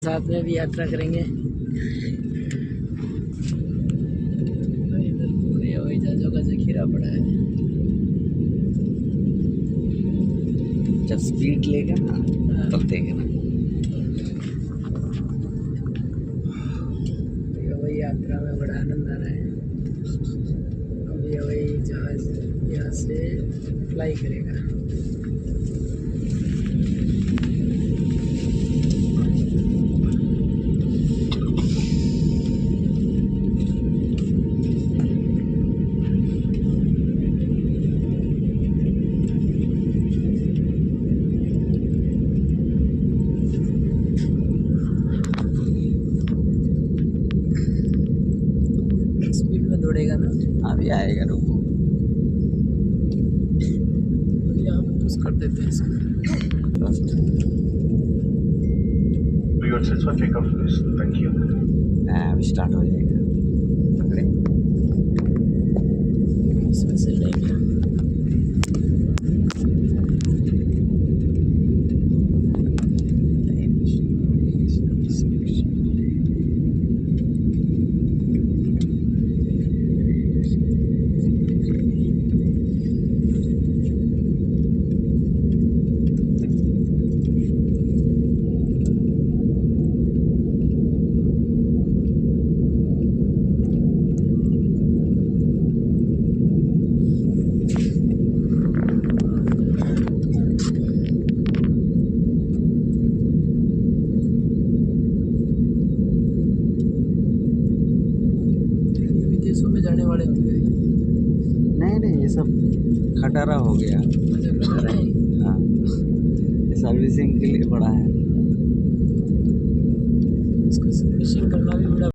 साथ में भी यात्रा करेंगे। इधर पूरे हवाई जहाज़ों का जखीरा पड़ा है। जब स्पीड लेगा ना तब देखेगा। हवाई यात्रा में बड़ा आनंद आ रहा है। अभी हवाई जहाज यहाँ से फ्लाई करेगा। स्पीड में दौड़ेगा ना। अभी आएगा, रुको। यहाँ पे पुश कर देते हैं इसको। अभी स्टार्ट हो जाएगा। पकड़े इसमें से लेंगे। विदेशों में जाने वाले होंगे। नहीं, ये सब खटारा हो गया। अच्छा खटारा है। हाँ, सर्विसिंग के लिए बड़ा है। इसको सर्विसिंग करना भी बड़ा